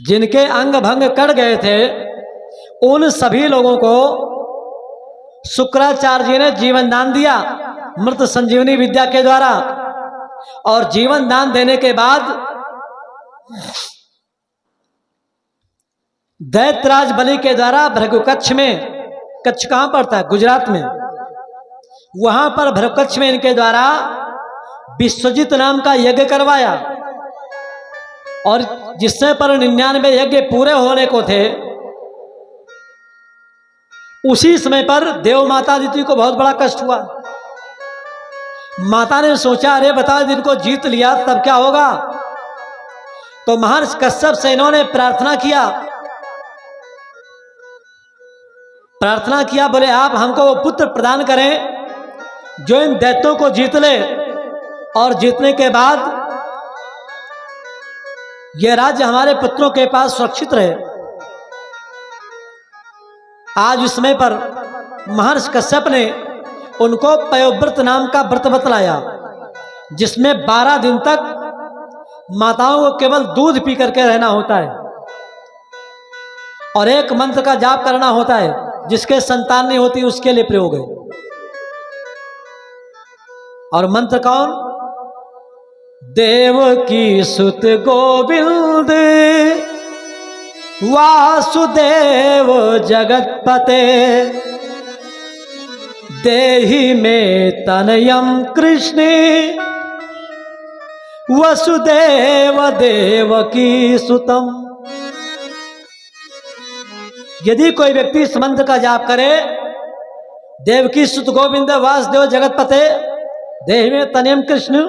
जिनके अंग भंग कट गए थे उन सभी लोगों को शुक्राचार्य जी ने जीवन दान दिया मृत संजीवनी विद्या के द्वारा। और जीवन दान देने के बाद दैत्यराज बलि के द्वारा भृगुकच्छ में, कच्छ कहां पड़ता है? गुजरात में। वहां पर भृगुकच्छ में इनके द्वारा विश्वजित नाम का यज्ञ करवाया। और जिससे पर 99 यज्ञ पूरे होने को थे, उसी समय पर देव माता अदिति को बहुत बड़ा कष्ट हुआ। माता ने सोचा अरे बताओ जिनको जीत लिया तब क्या होगा। तो महर्षि कश्यप से इन्होंने प्रार्थना किया, बोले आप हमको वो पुत्र प्रदान करें जो इन दैत्यों को जीत ले और जीतने के बाद यह राज्य हमारे पुत्रों के पास सुरक्षित रहे। आज इस समय पर महर्षि कश्यप ने उनको पयोव्रत नाम का व्रत बतलाया, जिसमें 12 दिन तक माताओं को केवल दूध पी करके रहना होता है और एक मंत्र का जाप करना होता है, जिसके संतान नहीं होती उसके लिए प्रयोग है। और मंत्र कौन? देवकी सुत गोविंद वासुदेव जगतपते देहि में तनयम कृष्ण वसुदेव देवकी सुतम। यदि कोई व्यक्ति इस मंत्र का जाप करे, देवकी सुत गोविंद वासुदेव जगतपते देहि में तनयम कृष्ण,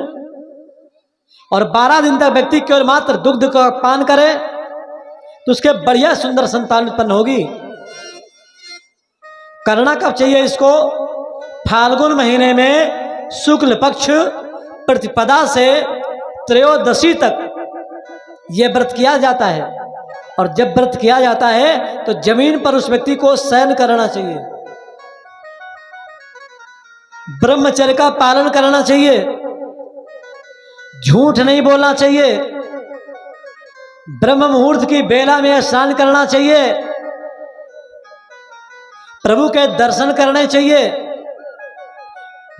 और 12 दिन तक व्यक्ति केवल मात्र दुग्ध का पान करे तो उसके बढ़िया सुंदर संतान उत्पन्न होगी। करना कब चाहिए इसको? फाल्गुन महीने में शुक्ल पक्ष प्रतिपदा से त्रयोदशी तक यह व्रत किया जाता है। और जब व्रत किया जाता है तो जमीन पर उस व्यक्ति को शयन करना चाहिए, ब्रह्मचर्य का पालन करना चाहिए, झूठ नहीं बोलना चाहिए, ब्रह्म मुहूर्त की बेला में स्नान करना चाहिए, प्रभु के दर्शन करने चाहिए।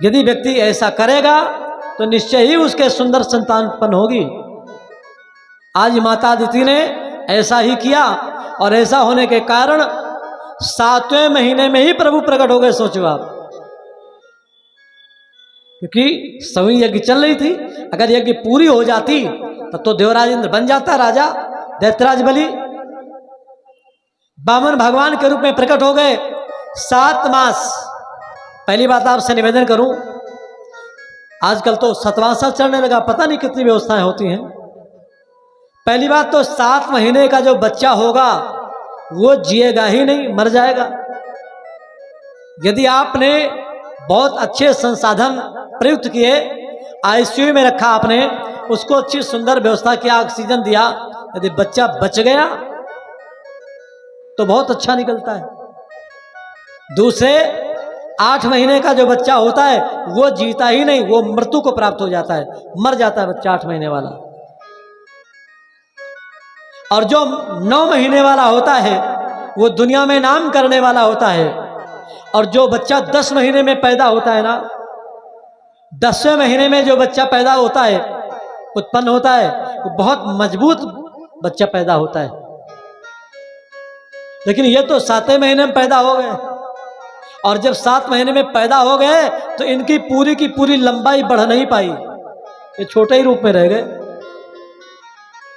यदि व्यक्ति ऐसा करेगा तो निश्चय ही उसके सुंदर संतान उत्पन्न होगी। आज माता अदिति ने ऐसा ही किया और ऐसा होने के कारण 7वें महीने में ही प्रभु प्रकट हो गए। सोचो आप, क्योंकि सभी यज्ञ चल रही थी। अगर यज्ञ पूरी हो जाती तब तो देवराज इंद्र बन जाता राजा। दैत्यराज बलि वामन भगवान के रूप में प्रकट हो गए। 7 मास। पहली बात आपसे निवेदन करूं, आजकल तो सतवासा चढ़ने लगा, पता नहीं कितनी व्यवस्थाएं होती हैं। पहली बात तो 7 महीने का जो बच्चा होगा वो जिएगा ही नहीं, मर जाएगा। यदि आपने बहुत अच्छे संसाधन प्रयुक्त किए, आईसीयू में रखा आपने, उसको अच्छी सुंदर व्यवस्था किया, ऑक्सीजन दिया, यदि बच्चा बच गया तो बहुत अच्छा निकलता है। दूसरे 8 महीने का जो बच्चा होता है वो जीता ही नहीं, वो मृत्यु को प्राप्त हो जाता है, मर जाता है बच्चा 8 महीने वाला। और जो 9 महीने वाला होता है वो दुनिया में नाम करने वाला होता है। और जो बच्चा 10 महीने में पैदा होता है ना, 10वें महीने में जो बच्चा पैदा होता है, उत्पन्न होता है, वो बहुत मजबूत बच्चा पैदा होता है। लेकिन ये तो 7वें महीने में पैदा हो गए, और जब 7 महीने में पैदा हो गए तो इनकी पूरी की पूरी लंबाई बढ़ नहीं पाई, ये छोटे ही रूप में रह गए।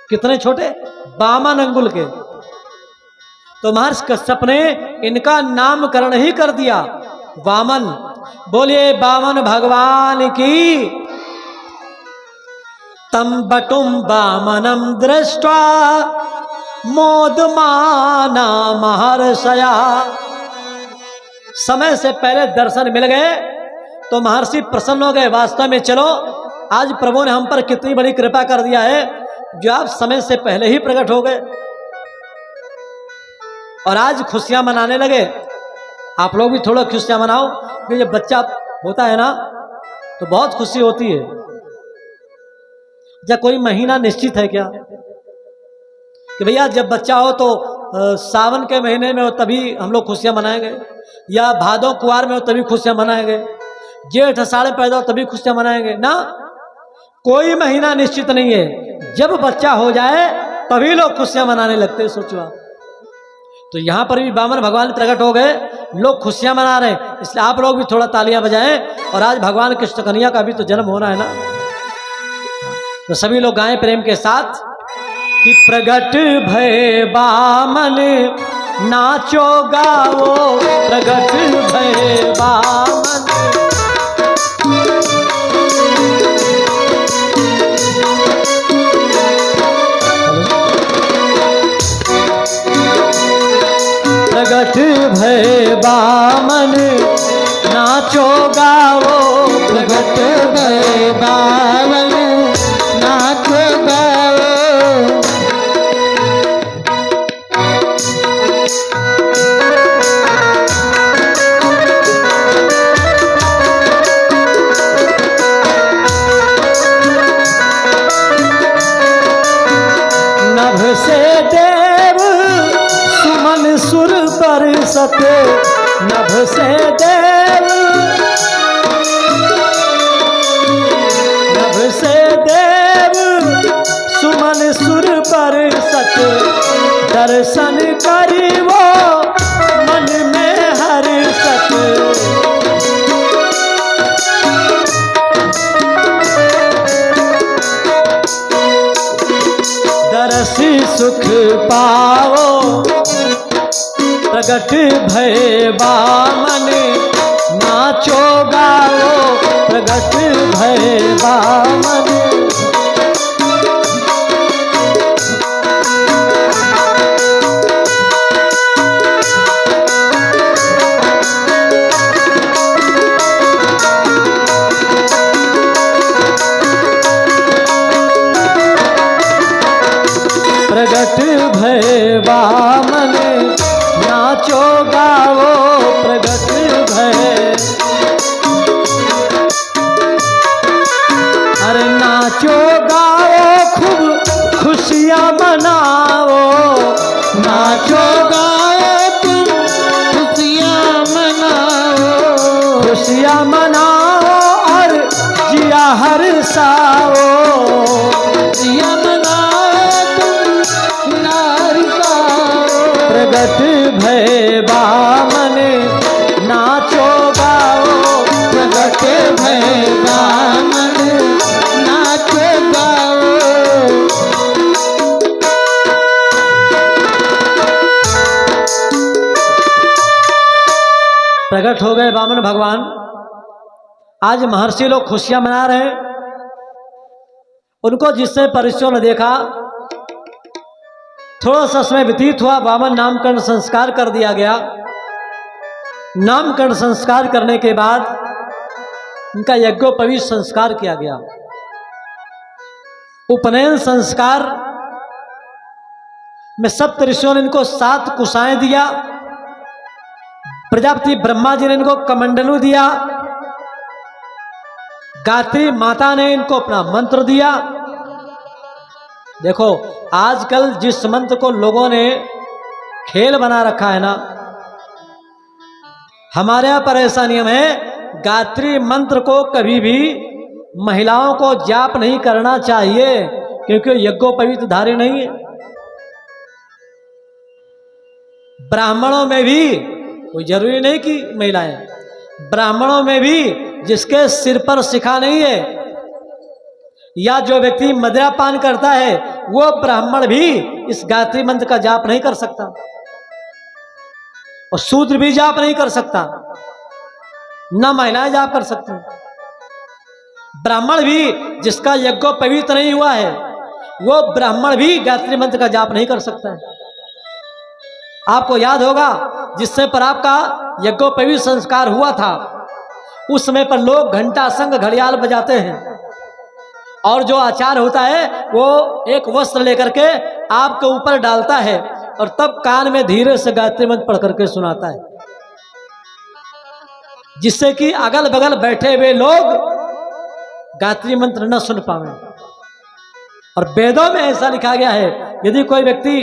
कितने छोटे? 52 अंगुल के। तो महर्षि कश्यप ने इनका नामकरण ही कर दिया वामन। बोलिए वामन भगवान की। तम बटुम वामनम दृष्ट्वा मोदमाना महर्षया। समय से पहले दर्शन मिल गए तो महर्षि प्रसन्न हो गए। वास्तव में चलो, आज प्रभु ने हम पर कितनी बड़ी कृपा कर दिया है जो आप समय से पहले ही प्रकट हो गए, और आज खुशियां मनाने लगे। आप लोग भी थोड़ा खुशियां मनाओ, क्योंकि जब बच्चा होता है ना तो बहुत खुशी होती है। क्या कोई महीना निश्चित है क्या? कि भैया जब बच्चा हो तो सावन के महीने में हो तभी हम लोग खुशियाँ मनाएंगे, या भादों कुआर में हो तभी खुशियाँ मनाएंगे, जेठ अषाढ़ में पैदा हो तभी खुशियाँ मनाएंगे ना। कोई महीना निश्चित नहीं है, जब बच्चा हो जाए तभी लोग खुशियाँ मनाने लगते हैं। सोचो आप, तो यहाँ पर भी वामन भगवान प्रकट हो गए, लोग खुशियाँ मना रहे हैं, इसलिए आप लोग भी थोड़ा तालियां बजाएं। और आज भगवान कृष्ण कन्हैया का भी तो जन्म होना है ना, तो सभी लोग गाएं प्रेम के साथ कि प्रगट भय वामन नाचो गाओ, प्रगट भय वामन। प्रगट भय वामन नाचो गाओ, प्रगट भय वामन नाचो गाओ। नभ से देव सुमन सुर बरसते, नभ से देव, नभ से देव सुमन सुर बरसते, दर्शन करी वो मन में हर्षत। दरसी सुख पाओ, प्रगट भय वामन नाचो गाओ, प्रगट भय वामन। प्रगट भय वामन नाचो गाओ, प्रगट भय। अरे नाचो गाओ खूब खुशियाँ मनाओ, नाचो गाओ तुम खुशियाँ मनाओ, खुशियाँ मनाओ और जिया हर्षाओ, जिया मनाओ तुम हर्षाओ। प्रगट भय वामन नाचो गाओ, प्रगट भय वामन नाचो गाओ। प्रकट हो गए वामन भगवान। आज महर्षि लोग खुशियां मना रहे हैं। उनको जिससे परिचय ने देखा, थोड़ा सा समय व्यतीत हुआ, वामन नामकरण संस्कार कर दिया गया। नामकरण संस्कार करने के बाद उनका यज्ञोपवीत संस्कार किया गया। उपनयन संस्कार में सप्त ऋषियों ने इनको 7 कुशाएं दिया। प्रजापति ब्रह्मा जी ने इनको कमंडलू दिया। गायत्री माता ने इनको अपना मंत्र दिया। देखो आजकल जिस मंत्र को लोगों ने खेल बना रखा है ना, हमारे यहां पर ऐसा नियम है, गायत्री मंत्र को कभी भी महिलाओं को जाप नहीं करना चाहिए, क्योंकि यज्ञोपवीत धार्य नहीं है। ब्राह्मणों में भी कोई जरूरी नहीं कि महिलाएं, ब्राह्मणों में भी जिसके सिर पर शिखा नहीं है या जो व्यक्ति मदिरा पान करता है, वो ब्राह्मण भी इस गायत्री मंत्र का जाप नहीं कर सकता, और शूद्र भी जाप नहीं कर सकता, न महिलाएं जाप कर सकती। ब्राह्मण भी जिसका यज्ञोपवीत नहीं हुआ है, वो ब्राह्मण भी गायत्री मंत्र का जाप नहीं कर सकता है। आपको याद होगा जिस समय पर आपका यज्ञोपवीत संस्कार हुआ था, उस समय पर लोग घंटा संग घड़ियाल बजाते हैं, और जो आचार्य होता है वो एक वस्त्र लेकर के आपके ऊपर डालता है और तब कान में धीरे से गायत्री मंत्र पढ़ करके सुनाता है, जिससे कि अगल बगल बैठे हुए लोग गायत्री मंत्र न सुन पावे। और वेदों में ऐसा लिखा गया है, यदि कोई व्यक्ति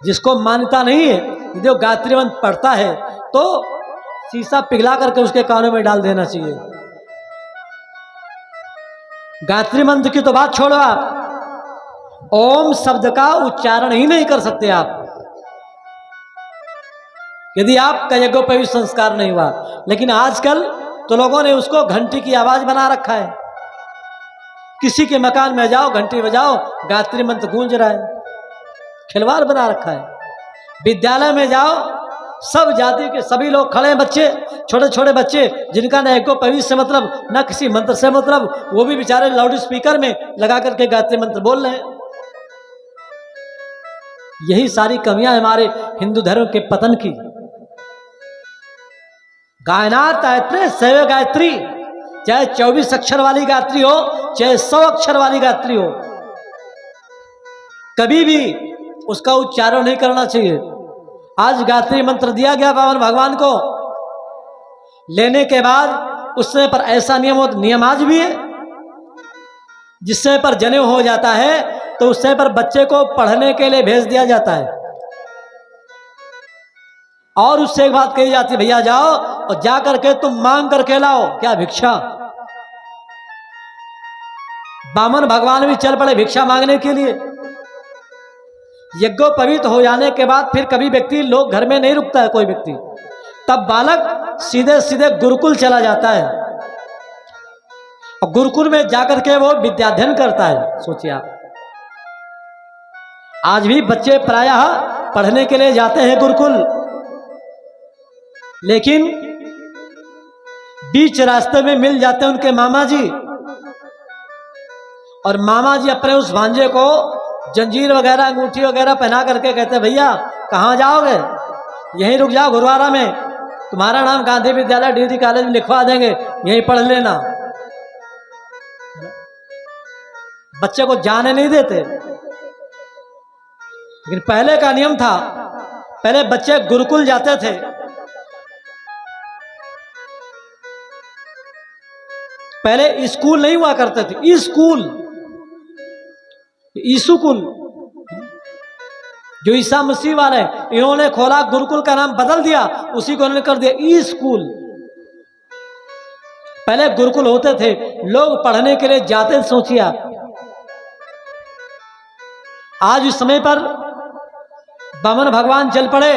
जिसको मान्यता नहीं है, यदि वो गायत्री मंत्र पढ़ता है तो शीशा पिघला करके उसके कानों में डाल देना चाहिए। गायत्री मंत्र की तो बात छोड़ो, आप ओम शब्द का उच्चारण ही नहीं कर सकते आप, यदि आपका यज्ञोपवीत संस्कार नहीं हुआ। लेकिन आजकल तो लोगों ने उसको घंटी की आवाज बना रखा है। किसी के मकान में जाओ, घंटी बजाओ, गायत्री मंत्र गूंज रहा है, खिलवाड़ बना रखा है। विद्यालय में जाओ, सब जाति के सभी लोग खड़े हैं, बच्चे, छोटे छोटे बच्चे जिनका न यज्ञोपवीत से मतलब, न किसी मंत्र से मतलब, वो भी बेचारे लाउड स्पीकर में लगा करके गायत्री मंत्र बोल रहे हैं। यही सारी कमियां हमारे हिंदू धर्म के पतन की। गायनाथ गायत्री सैव गायत्री, चाहे 24 अक्षर वाली गायत्री हो, चाहे 100 अक्षर वाली गायत्री हो, कभी भी उसका उच्चारण नहीं करना चाहिए। आज गायत्री मंत्र दिया गया पावन भगवान को, लेने के बाद उस समय पर ऐसा नियम आज भी है, जिस समय पर जनेऊ हो जाता है तो उस समय पर बच्चे को पढ़ने के लिए भेज दिया जाता है, और उससे एक बात कही जाती है, भैया जाओ और जा करके तुम मांग करके लाओ, क्या भिक्षा। बामन भगवान भी चल पड़े भिक्षा मांगने के लिए। यज्ञोपवीत हो जाने के बाद फिर कभी व्यक्ति, लोग घर में नहीं रुकता है कोई व्यक्ति, तब बालक सीधे सीधे गुरुकुल चला जाता है और गुरुकुल में जाकर के वो विद्याध्ययन करता है। सोचिए आप, आज भी बच्चे प्रायः पढ़ने के लिए जाते हैं गुरुकुल, लेकिन बीच रास्ते में मिल जाते हैं उनके मामा जी, और मामा जी अपने उस भांजे को जंजीर वगैरह, अंगूठी वगैरह पहना करके कहते हैं, भैया कहाँ जाओगे, यहीं रुक जाओ गुरुद्वारा में, तुम्हारा नाम गांधी विद्यालय डिग्री कॉलेज में लिखवा देंगे, यहीं पढ़ लेना। बच्चे को जाने नहीं देते। लेकिन पहले का नियम था, पहले बच्चे गुरुकुल जाते थे, पहले स्कूल नहीं हुआ करते थे, स्कूल, ईसुकुल, जो ईसा मसीह वाले इन्होंने खोला, गुरुकुल का नाम बदल दिया, उसी को उन्होंने कर दिया ई स्कूल। पहले गुरुकुल होते थे, लोग पढ़ने के लिए जाते थे। सोचिए आप, आज इस समय पर बामन भगवान चल पड़े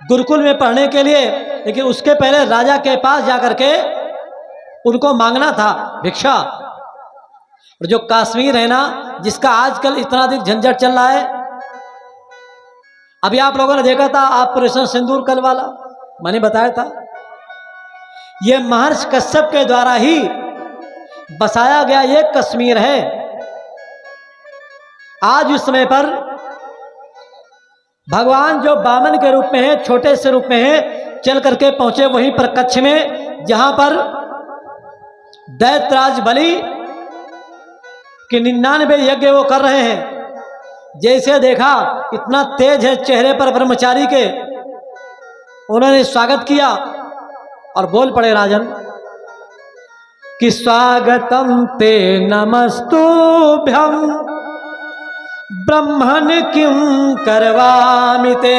गुरुकुल में पढ़ने के लिए, लेकिन उसके पहले राजा के पास जाकर के उनको मांगना था भिक्षा। और जो कश्मीर है ना, जिसका आजकल इतना अधिक झंझट चल रहा है, अभी आप लोगों ने देखा था ऑपरेशन सिंदूर कल वाला, मैंने बताया था, ये महर्षि कश्यप के द्वारा ही बसाया गया ये कश्मीर है। आज उस समय पर भगवान जो बामन के रूप में है, छोटे से रूप में है, चल करके पहुंचे वहीं पर कच्छ में, जहां पर दैत्यराज बलि कि 99 यज्ञ वो कर रहे हैं। जैसे देखा इतना तेज है चेहरे पर ब्रह्मचारी के, उन्होंने स्वागत किया और बोल पड़े राजन कि स्वागतम ते नमस्तुभ्यं ब्रह्मण किं करवामि ते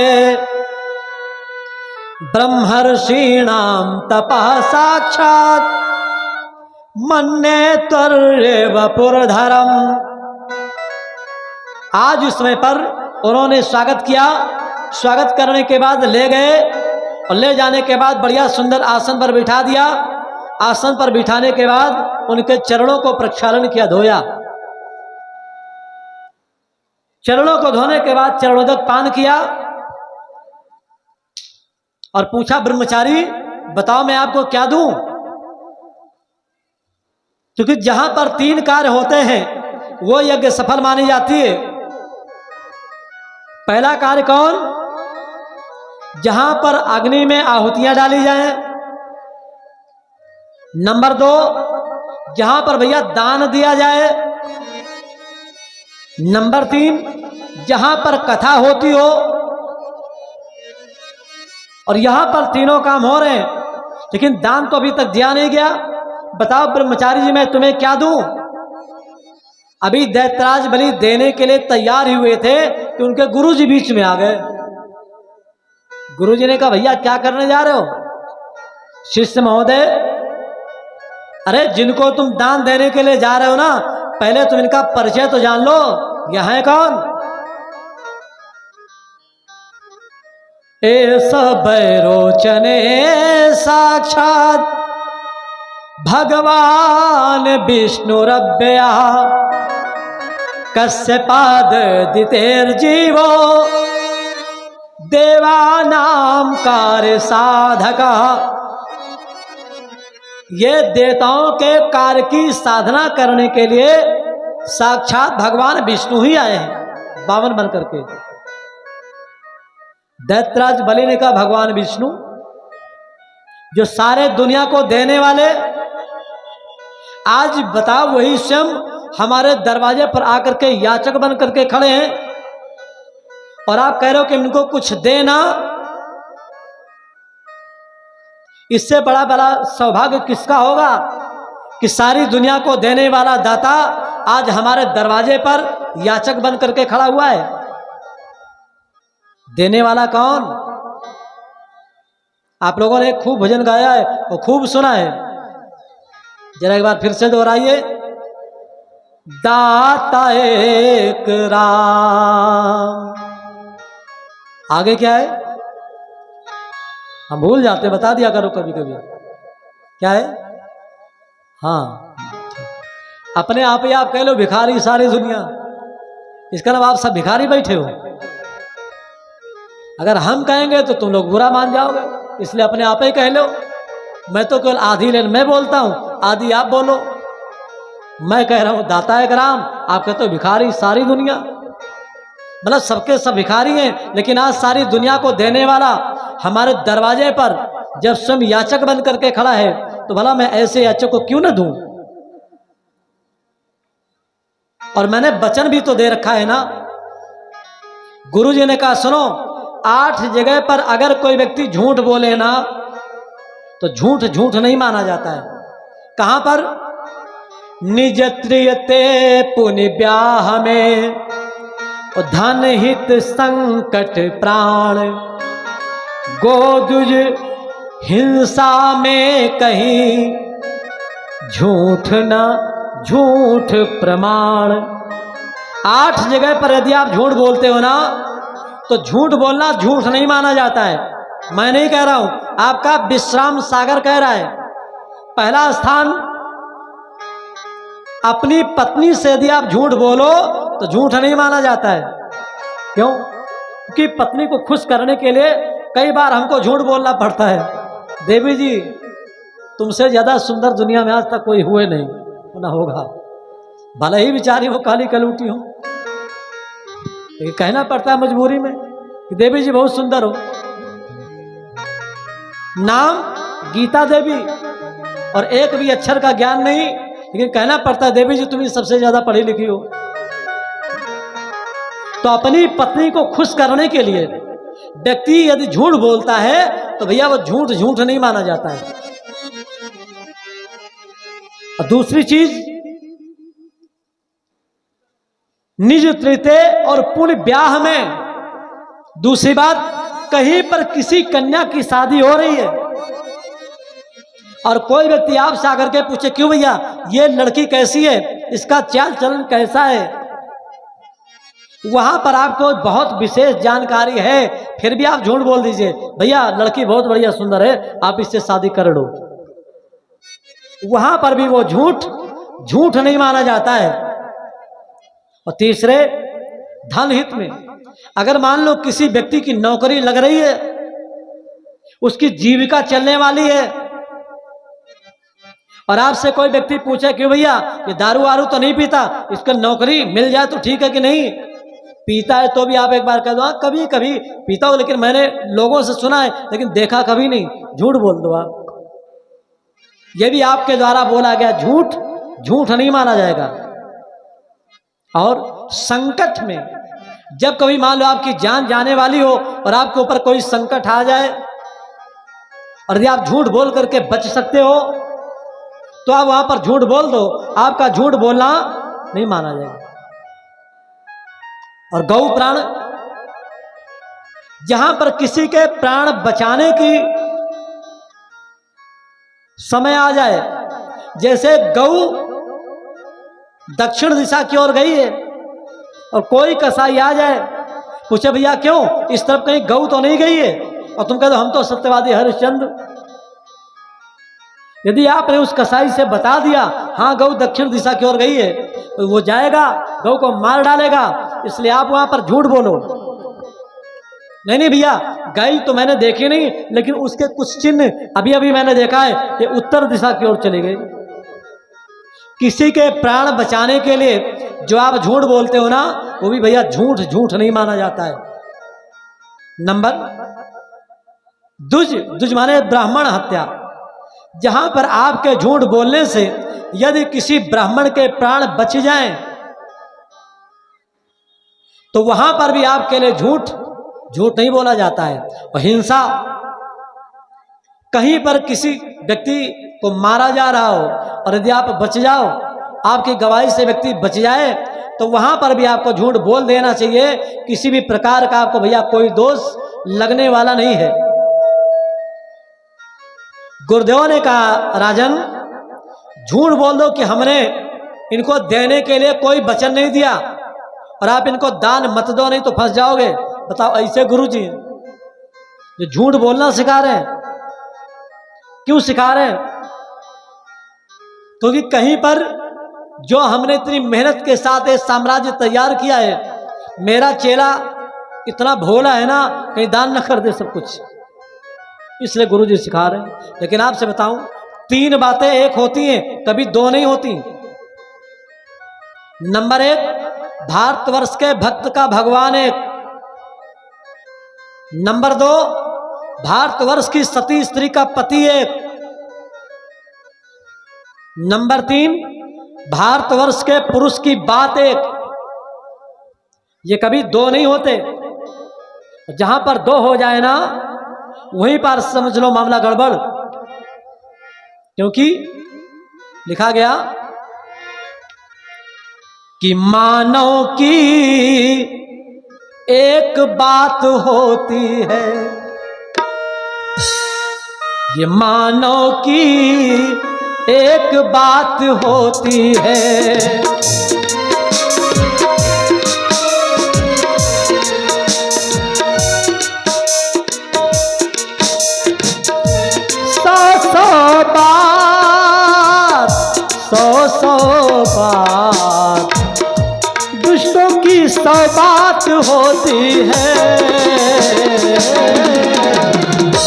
ब्रह्मर्षीणां तपः साक्षात् मन्ये त्वरेव पुरधरम। आज उस समय पर उन्होंने स्वागत किया, स्वागत करने के बाद ले गए और ले जाने के बाद बढ़िया सुंदर आसन पर बिठा दिया। आसन पर बिठाने के बाद उनके चरणों को प्रक्षालन किया, धोया। चरणों को धोने के बाद चरणोदक पान किया और पूछा, ब्रह्मचारी बताओ मैं आपको क्या दूं? क्योंकि जहां पर 3 कार्य होते हैं वो यज्ञ सफल मानी जाती है। पहला कार्य कौन? जहां पर अग्नि में आहुतियां डाली जाएं। नंबर 2, जहां पर भैया दान दिया जाए। नंबर 3, जहां पर कथा होती हो। और यहां पर तीनों काम हो रहे हैं, लेकिन दान तो अभी तक दिया नहीं गया। बताओ ब्रह्मचारी जी मैं तुम्हें क्या दूं? अभी दैत्यराज बलि देने के लिए तैयार ही हुए थे कि उनके गुरुजी बीच में आ गए। गुरुजी ने कहा भैया क्या करने जा रहे हो? शिष्य महोदय, अरे जिनको तुम दान देने के लिए जा रहे हो ना, पहले तुम इनका परिचय तो जान लो, यह है कौन? ए सब रोचने साक्षात भगवान विष्णु रव्यया कश्यपाद दितेर्जीवो देवानाम कार्य साधका। ये देवताओं के कार्य की साधना करने के लिए साक्षात भगवान विष्णु ही आए हैं बावन बन करके। दैत्यराज बलि ने कहा भगवान विष्णु जो सारे दुनिया को देने वाले, आज बताओ वही स्वयं हमारे दरवाजे पर आकर के याचक बन करके खड़े हैं और आप कह रहे हो कि इनको कुछ देना। इससे बड़ा बड़ा सौभाग्य किसका होगा कि सारी दुनिया को देने वाला दाता आज हमारे दरवाजे पर याचक बन करके खड़ा हुआ है। देने वाला कौन? आप लोगों ने खूब भजन गाया है और खूब सुना है, जरा एक बार फिर से दोहराइए। दाता एक राम। आगे क्या है? हम भूल जाते, बता दिया करो कभी कभी क्या है। हाँ, अपने आप ही आप कह लो भिखारी सारी दुनिया, इसका नाम आप सब भिखारी बैठे हो। अगर हम कहेंगे तो तुम लोग बुरा मान जाओगे, इसलिए अपने आप ही कह लो। मैं तो केवल आधी लाइन मैं बोलता हूं, आधी आप बोलो। मैं कह रहा हूं दाता एक राम, आप कहते हो भिखारी सारी दुनिया। मतलब सबके सब भिखारी हैं, लेकिन आज सारी दुनिया को देने वाला हमारे दरवाजे पर जब स्वयं याचक बन करके खड़ा है, तो भला मैं ऐसे याचक को क्यों न दूं? और मैंने वचन भी तो दे रखा है ना। गुरुजी ने कहा सुनो, 8 जगह पर अगर कोई व्यक्ति झूठ बोले ना तो झूठ झूठ नहीं माना जाता है। कहां पर? निज त्रियते पुनि ब्याह में, धन हित संकट प्राण, गोदुज हिंसा में कहीं, झूठ ना झूठ प्रमाण। 8 जगह पर यदि आप झूठ बोलते हो ना तो झूठ बोलना झूठ नहीं माना जाता है। मैं नहीं कह रहा हूं, आपका विश्राम सागर कह रहा है। पहला स्थान, अपनी पत्नी से यदि आप झूठ बोलो तो झूठ नहीं माना जाता है। क्यों? क्योंकि पत्नी को खुश करने के लिए कई बार हमको झूठ बोलना पड़ता है। देवी जी तुमसे ज्यादा सुंदर दुनिया में आज तक कोई हुए नहीं, ना होगा, भले ही बेचारी वो काली कलूटी हो, लेकिन कहना पड़ता है मजबूरी में कि देवी जी बहुत सुंदर हो। नाम गीता देवी और एक भी अक्षर का ज्ञान नहीं, लेकिन कहना पड़ता है देवी जी तुम्ही सबसे ज्यादा पढ़ी लिखी हो। तो अपनी पत्नी को खुश करने के लिए व्यक्ति यदि झूठ बोलता है तो भैया वो झूठ झूठ नहीं माना जाता है। और दूसरी चीज, निज तृतीय और पुण्य ब्याह में। दूसरी बात, कहीं पर किसी कन्या की शादी हो रही है और कोई व्यक्ति आपसे आकर के पूछे क्यों भैया ये लड़की कैसी है, इसका चाल चलन कैसा है, वहां पर आपको बहुत विशेष जानकारी है, फिर भी आप झूठ बोल दीजिए भैया लड़की बहुत बढ़िया सुंदर है, आप इससे शादी कर लो। वहां पर भी वो झूठ झूठ नहीं माना जाता है। और तीसरे, धन हित में। अगर मान लो किसी व्यक्ति की नौकरी लग रही है, उसकी जीविका चलने वाली है, और आपसे कोई व्यक्ति पूछे कि भैया ये दारू वारू तो नहीं पीता, इसको नौकरी मिल जाए तो ठीक है कि नहीं, पीता है तो भी आप एक बार कह दो हाँ कभी कभी पीता हूं, लेकिन मैंने लोगों से सुना है लेकिन देखा कभी नहीं, झूठ बोल दो आप। ये भी आपके द्वारा बोला गया झूठ झूठ नहीं माना जाएगा। और संकट में, जब कभी मान लो आपकी जान जाने वाली हो और आपके ऊपर कोई संकट आ जाए और यदि आप झूठ बोल करके बच सकते हो तो आप वहां पर झूठ बोल दो। आपका झूठ बोलना नहीं माना जाएगा। और गौ प्राण, जहां पर किसी के प्राण बचाने की समय आ जाए, जैसे गौ दक्षिण दिशा की ओर गई है और कोई कसाई आ जाए, पूछे भैया क्यों, इस तरफ कहीं गौ तो नहीं गई है, और तुम कहते हो हम तो सत्यवादी हरिश्चंद्र। यदि आपने उस कसाई से बता दिया हाँ गौ दक्षिण दिशा की ओर गई है, तो वो जाएगा, गौ को मार डालेगा, इसलिए आप वहां पर झूठ बोलो। नहीं नहीं भैया, गई तो मैंने देखी नहीं, लेकिन उसके कुछ चिन्ह अभी अभी मैंने देखा है, ये उत्तर दिशा की ओर चली गई। किसी के प्राण बचाने के लिए जो आप झूठ बोलते हो ना, वो भी भैया झूठ झूठ नहीं माना जाता है। नंबर दुज माने ब्राह्मण हत्या। जहां पर आपके झूठ बोलने से यदि किसी ब्राह्मण के प्राण बच जाएं, तो वहां पर भी आपके लिए झूठ झूठ नहीं बोला जाता है। और हिंसा, कहीं पर किसी व्यक्ति को मारा जा रहा हो और यदि आप बच जाओ, आपकी गवाही से व्यक्ति बच जाए, तो वहां पर भी आपको झूठ बोल देना चाहिए। किसी भी प्रकार का आपको भैया कोई दोष लगने वाला नहीं है। गुरुदेव ने कहा राजन, झूठ बोल दो कि हमने इनको देने के लिए कोई वचन नहीं दिया और आप इनको दान मत दो, नहीं तो फंस जाओगे। बताओ, ऐसे गुरुजी जो झूठ बोलना सिखा रहे हैं, क्यों सिखा रहे हैं? क्योंकि कहीं पर जो हमने इतनी मेहनत के साथ ये साम्राज्य तैयार किया है, मेरा चेला इतना भोला है ना, कहीं दान न कर दे सब कुछ, इसलिए गुरुजी सिखा रहे हैं। लेकिन आपसे बताऊं, 3 बातें एक होती हैं, कभी 2 नहीं होती। नंबर 1, भारतवर्ष के भक्त का भगवान एक। नंबर 2, भारतवर्ष की सती स्त्री का पति एक। नंबर 3, भारतवर्ष के पुरुष की बात एक। ये कभी 2 नहीं होते। जहां पर 2 हो जाए ना, वहीं पर समझ लो मामला गड़बड़। क्योंकि लिखा गया कि मानव की एक बात होती है, ये मानव की एक बात होती है, सौ बात दुष्टों की 100 बात होती है,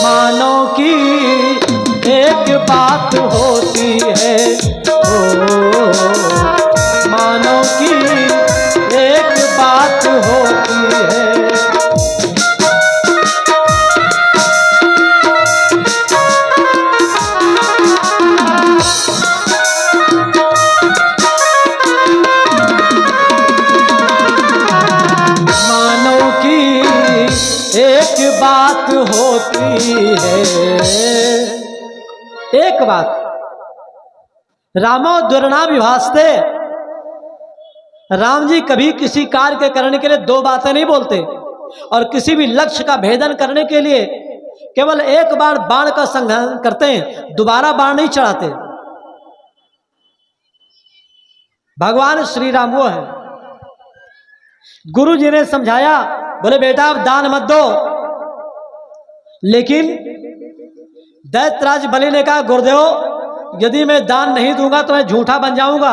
मानव की एक बात होती है, ओ मानव की एक बात होती है। एक बात होती है, एक बात। रामो दुर्ना विभास्ते, राम जी कभी किसी कार्य के करने के लिए 2 बातें नहीं बोलते, और किसी भी लक्ष्य का भेदन करने के लिए केवल एक बार बाण का संघर्ष करते हैं, दोबारा बाण नहीं चढ़ाते। भगवान श्री राम वो है। गुरु जी ने समझाया, बोले बेटा आप दान मत दो, लेकिन दैत्यराज बलि ने कहा गुरुदेव यदि मैं दान नहीं दूंगा तो मैं झूठा बन जाऊंगा,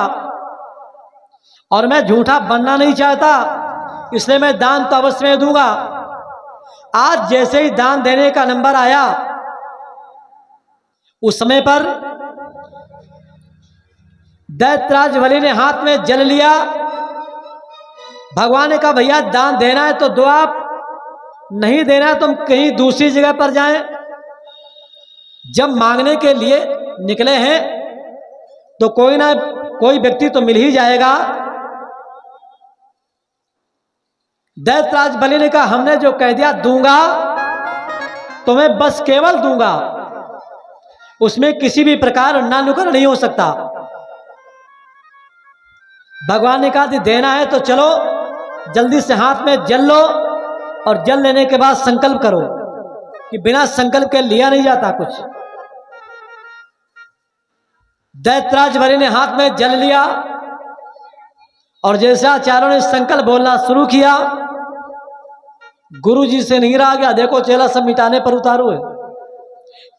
और मैं झूठा बनना नहीं चाहता, इसलिए मैं दान तो अवश्य में दूंगा। आज जैसे ही दान देने का नंबर आया, उस समय पर दैत्यराज बलि ने हाथ में जल लिया। भगवान ने कहा भैया दान देना है तो दो, आप नहीं देना है तो हम कहीं दूसरी जगह पर जाएं। जब मांगने के लिए निकले हैं तो कोई ना कोई व्यक्ति तो मिल ही जाएगा। दैत्यराज बलि ने कहा हमने जो कह दिया दूंगा तो मैं बस केवल दूंगा, उसमें किसी भी प्रकार नानुकर नहीं हो सकता। भगवान ने कहा कि देना है तो चलो जल्दी से हाथ में जल लो, और जल लेने के बाद संकल्प करो कि बिना संकल्प के लिया नहीं जाता कुछ। दैत्यराज बलि ने हाथ में जल लिया और जैसे आचार्यों ने संकल्प बोलना शुरू किया, गुरु जी से नहीं रहा गया। देखो चेला सब मिटाने पर उतारू है।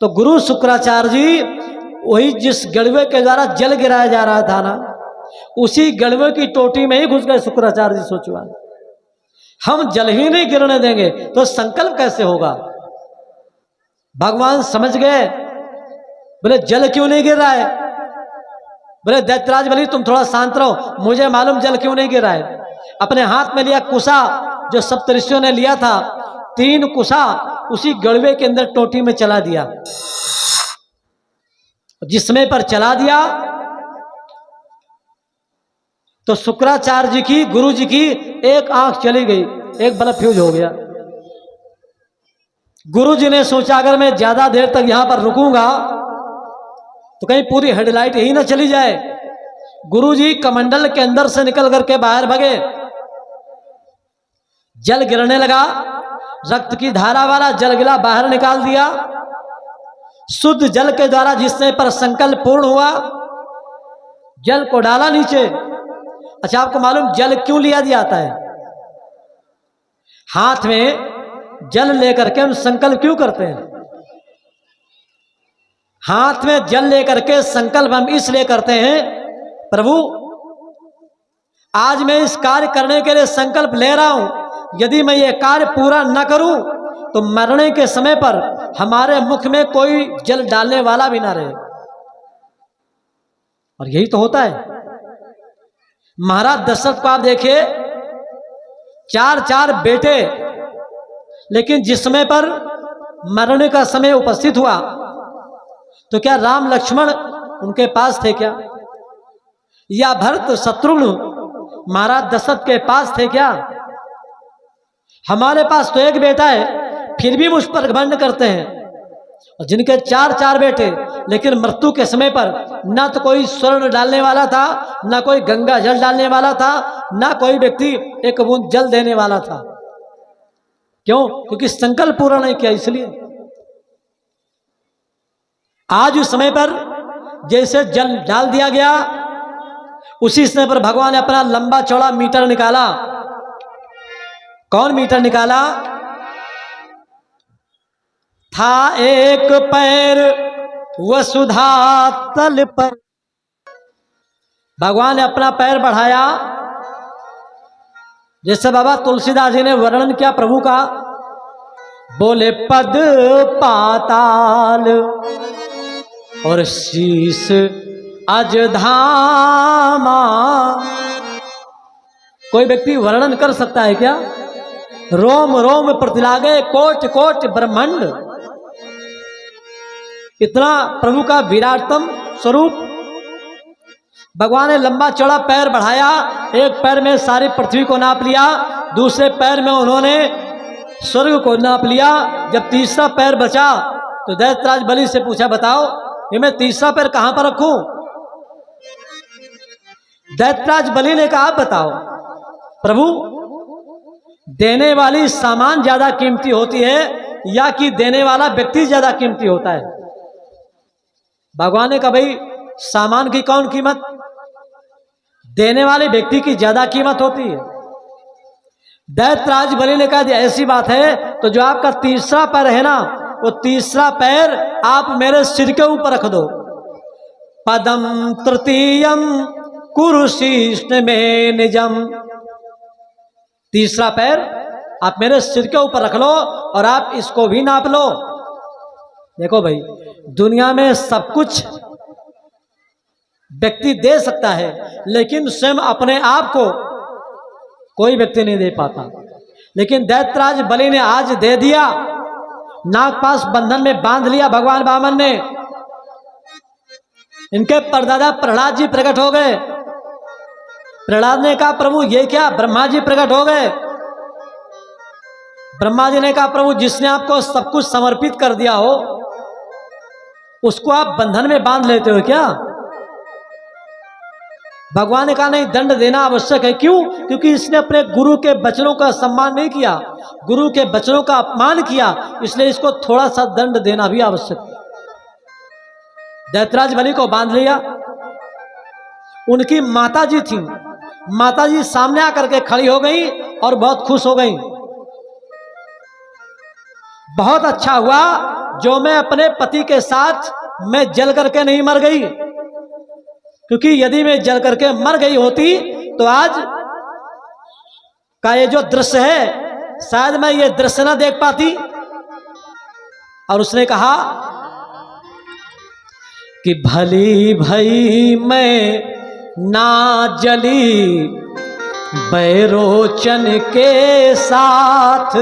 तो गुरु शुक्राचार्य जी वही जिस गड़वे के द्वारा जल गिराया जा रहा था ना, उसी गड़वे की टोटी में ही घुस गए शुक्राचार्य जी। सोचो, हम जल ही नहीं गिरने देंगे तो संकल्प कैसे होगा। भगवान समझ गए, बोले जल क्यों नहीं गिर रहा है। बोले दैत्यराज बलि तुम थोड़ा शांत रहो, मुझे मालूम जल क्यों नहीं गिर रहा है। अपने हाथ में लिया कुशा जो सप्तऋषियों ने लिया था, 3 कुशा उसी गड़वे के अंदर टोटी में चला दिया। जिसमें पर चला दिया तो शुक्राचार्य जी की, गुरु जी की एक आंख चली गई, एक बल्ब फ्यूज हो गया। गुरु जी ने सोचा अगर मैं ज्यादा देर तक यहां पर रुकूंगा तो कहीं पूरी हेडलाइट यही ना चली जाए। गुरु जी कमंडल के अंदर से निकल करके बाहर भागे। जल गिरने लगा, रक्त की धारा वाला जल गिला, बाहर निकाल दिया। शुद्ध जल के द्वारा जिससे पर संकल्प पूर्ण हुआ, जल को डाला नीचे। अच्छा, आपको मालूम जल क्यों लिया जाता है। हाथ में जल लेकर के हम संकल्प क्यों करते हैं। हाथ में जल लेकर के संकल्प हम इसलिए करते हैं, प्रभु आज मैं इस कार्य करने के लिए संकल्प ले रहा हूं, यदि मैं ये कार्य पूरा न करूं तो मरने के समय पर हमारे मुख में कोई जल डालने वाला भी ना रहे। और यही तो होता है। महाराज दशरथ को आप देखिए, 4 बेटे, लेकिन जिस समय पर मरने का समय उपस्थित हुआ तो क्या राम लक्ष्मण उनके पास थे क्या, या भरत शत्रुघ्न महाराज दशरथ के पास थे क्या। हमारे पास तो एक बेटा है, फिर भी मुझ पर घमंड करते हैं। और जिनके 4 बेटे, लेकिन मृत्यु के समय पर ना तो कोई स्वर्ण डालने वाला था, ना कोई गंगा जल डालने वाला था, ना कोई व्यक्ति एक बूंद जल देने वाला था। क्यों? क्योंकि संकल्प पूरा नहीं किया। इसलिए आज उस समय पर जैसे जल डाल दिया गया, उसी समय पर भगवान ने अपना लंबा चौड़ा मीटर निकाला। कौन मीटर निकाला? था एक पैर वसुधा तल पर। भगवान ने अपना पैर बढ़ाया। जैसे बाबा तुलसीदास जी ने वर्णन किया प्रभु का, बोले पद पाताल और शीश अजधामा। कोई व्यक्ति वर्णन कर सकता है क्या? रोम रोम प्रतिलागे कोट कोट ब्रह्मांड। इतना प्रभु का विराटतम स्वरूप। भगवान ने लंबा चौड़ा पैर बढ़ाया, एक पैर में सारी पृथ्वी को नाप लिया, दूसरे पैर में उन्होंने स्वर्ग को नाप लिया। जब तीसरा पैर बचा तो दैत्यराज बलि से पूछा, बताओ ये मैं तीसरा पैर कहां पर रखूं। दैत्यराज बलि ने कहा, आप बताओ प्रभु, देने वाली सामान ज्यादा कीमती होती है या कि देने वाला व्यक्ति ज्यादा कीमती होता है। भगवान ने कहा, भाई सामान की कौन कीमत, देने वाले व्यक्ति की ज्यादा कीमत होती है। दैत्यराज बलि ने कहा, ऐसी बात है तो जो आपका तीसरा पैर है ना, वो तीसरा पैर आप मेरे सिर के ऊपर रख दो। पदम तृतीयम कुरुशीष्ण में निजम। तीसरा पैर आप मेरे सिर के ऊपर रख लो और आप इसको भी नाप लो। देखो भाई, दुनिया में सब कुछ व्यक्ति दे सकता है, लेकिन स्वयं अपने आप को कोई व्यक्ति नहीं दे पाता। लेकिन दैत्यराज बलि ने आज दे दिया, नागपाश बंधन में बांध लिया भगवान वामन ने। इनके परदादा प्रहलाद जी प्रकट हो गए। प्रहलाद ने कहा, प्रभु ये क्या, ब्रह्मा जी प्रकट हो गए। ब्रह्मा जी ने कहा, प्रभु जिसने आपको सब कुछ समर्पित कर दिया हो उसको आप बंधन में बांध लेते हो क्या। भगवान ने कहा नहीं, दंड देना आवश्यक है। क्यों? क्योंकि इसने अपने गुरु के वचनों का सम्मान नहीं किया, गुरु के वचनों का अपमान किया, इसलिए इसको थोड़ा सा दंड देना भी आवश्यक है। दैत्यराज बलि को बांध लिया। उनकी माताजी थी, माताजी सामने आकर के खड़ी हो गई और बहुत खुश हो गई। बहुत अच्छा हुआ जो मैं अपने पति के साथ मैं जल करके नहीं मर गई, क्योंकि यदि मैं जल करके मर गई होती तो आज का ये जो दृश्य है शायद मैं ये दृश्य ना देख पाती। और उसने कहा कि भली भई मैं ना जली बैरोचन के साथ।